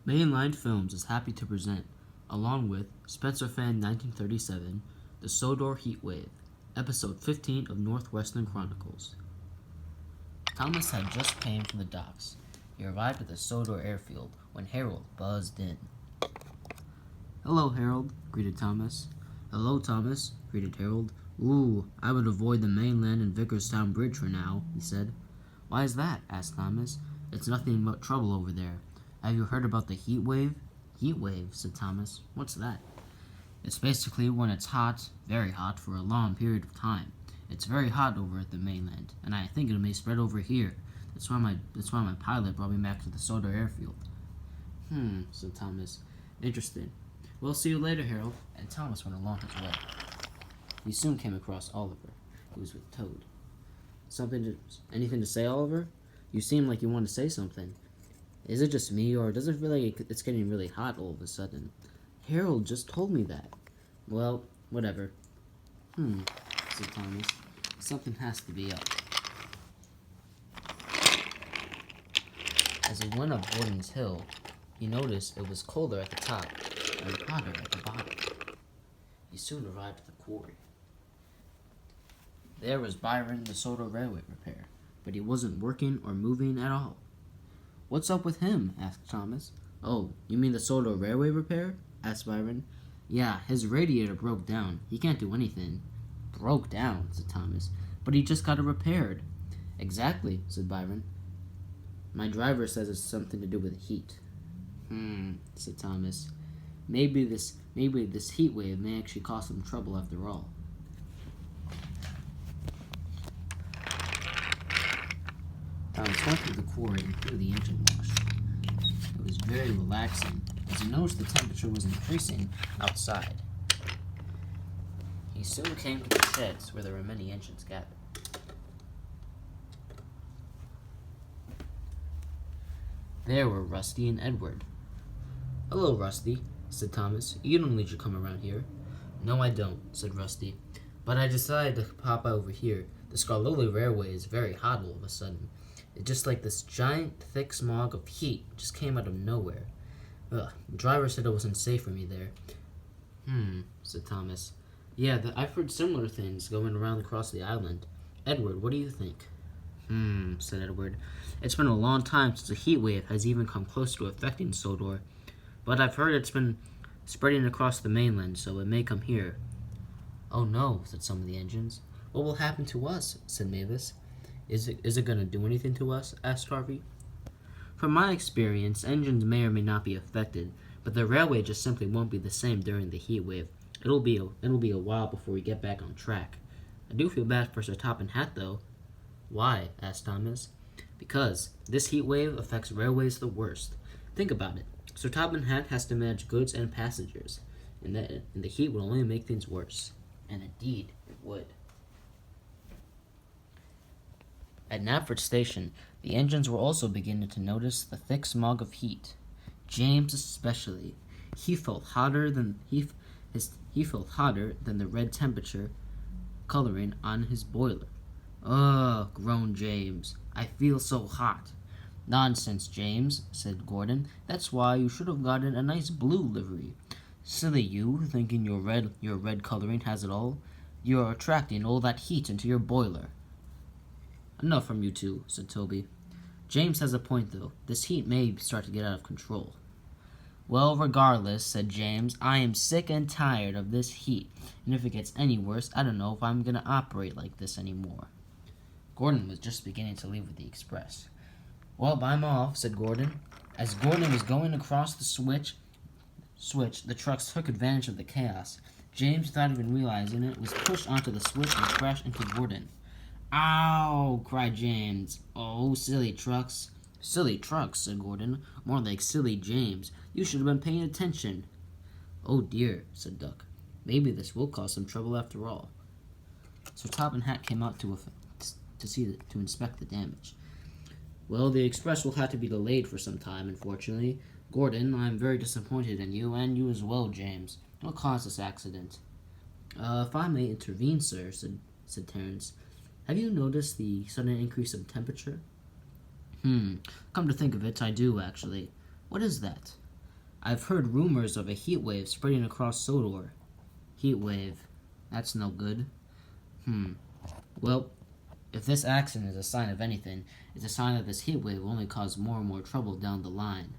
Mainline Films is happy to present, along with Spencer Fan 1937, The Sodor Heat Wave, Episode 15 of North Western Chronicles. Thomas had just came from the docks. He arrived at the Sodor airfield when Harold buzzed in. "Hello, Harold," greeted Thomas. "Hello, Thomas," greeted Harold. "Ooh, I would avoid the mainland and Vickerstown Bridge for now," he said. "Why is that?" asked Thomas. "It's nothing but trouble over there. Have you heard about the heat wave?" "Heat wave," said Thomas. "What's that?" "It's basically when it's hot, very hot, for a long period of time. It's very hot over at the mainland, and I think it may spread over here. That's why my pilot brought me back to the Sodor airfield." Said Thomas. "Interesting. We'll see you later, Harold." And Thomas went along his way. He soon came across Oliver, who was with Toad. Anything to say, Oliver? You seem like you want to say something. Is it just me, or does it feel like it's getting really hot all of a sudden? Harold just told me that. Well, whatever. Said Thomas. Something has to be up. As he went up Gordon's Hill, he noticed it was colder at the top and hotter at the bottom. He soon arrived at the quarry. There was Byron, the Sodor railway repair, but he wasn't working or moving at all. "What's up with him?" asked Thomas. "Oh, you mean the Sodor railway repair?" asked Byron. "Yeah, his radiator broke down. He can't do anything." "Broke down," said Thomas. "But he just got it repaired." "Exactly," said Byron. "My driver says it's something to do with heat." Said Thomas. Maybe this heat wave may actually cause some trouble after all." Thomas went through the quarry and through the engine wash. It was very relaxing, as he noticed the temperature was increasing outside. He soon came to the sheds where there were many engines gathered. There were Rusty and Edward. "Hello, Rusty," said Thomas. "You don't need to come around here." "No, I don't," said Rusty. "But I decided to pop over here. The Scarloli Railway is very hot all of a sudden. It's just like this giant, thick smog of heat just came out of nowhere. The driver said it wasn't safe for me there." Said Thomas. "Yeah, I've heard similar things going around across the island. Edward, what do you think?" Said Edward. "It's been a long time since a heat wave has even come close to affecting Sodor. But I've heard it's been spreading across the mainland, so it may come here." "Oh no," said some of the engines. "What will happen to us?" said Mavis. Is it going to do anything to us?" asked Harvey. "From my experience, engines may or may not be affected, but the railway just simply won't be the same during the heat wave. It'll be a while before we get back on track. I do feel bad for Sir Topham Hatt, though." "Why?" asked Thomas. "Because this heat wave affects railways the worst. Think about it. Sir Topham Hatt has to manage goods and passengers, and the heat will only make things worse." And indeed, it would. At Knapford Station, the engines were also beginning to notice the thick smog of heat. James especially. He felt hotter than the red temperature coloring on his boiler. "Ugh," groaned James. "I feel so hot." "Nonsense, James," said Gordon. "That's why you should have gotten a nice blue livery. Silly you, thinking your red coloring has it all. You're attracting all that heat into your boiler." "Enough from you two," said Toby. "James has a point, though. This heat may start to get out of control." "Well, regardless," said James, "I am sick and tired of this heat, and if it gets any worse, I don't know if I'm going to operate like this anymore." Gordon was just beginning to leave with the express. "Well, I'm off," said Gordon. As Gordon was going across the switch, the trucks took advantage of the chaos. James, without even realizing it, was pushed onto the switch and crashed into Gordon. "Ow!" cried James. "Oh, silly trucks." "Silly trucks," said Gordon. "More like silly James. You should have been paying attention." "Oh dear," said Duck. "Maybe this will cause some trouble after all." Sir Topham Hatt came out to inspect the damage. "Well, the express will have to be delayed for some time, unfortunately. Gordon, I'm very disappointed in you, and you as well, James. What caused this accident?" "If I may intervene, sir," said Terence. "Have you noticed the sudden increase of temperature?" Come to think of it, I do, actually. What is that?" I've heard rumors of a heat wave spreading across Sodor. Heat wave. That's no good. Well, if this accident is a sign of anything, it's a sign that this heat wave will only cause more and more trouble down the line.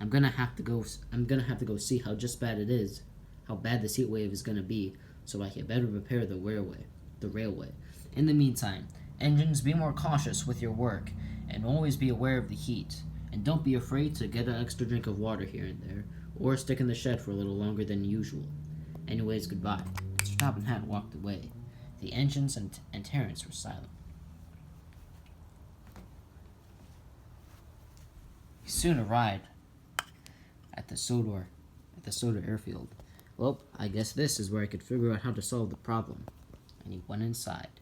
I'm gonna have to go see how just bad it is, how bad this heat wave is gonna be, so I can better prepare the railway. In the meantime, engines, be more cautious with your work, and always be aware of the heat. And don't be afraid to get an extra drink of water here and there, or stick in the shed for a little longer than usual. Anyways, goodbye. Mr. Topham Hatt walked away. The engines and Terence were silent. He soon arrived at the Sodor airfield. Well, I guess this is where I could figure out how to solve the problem. And he went inside.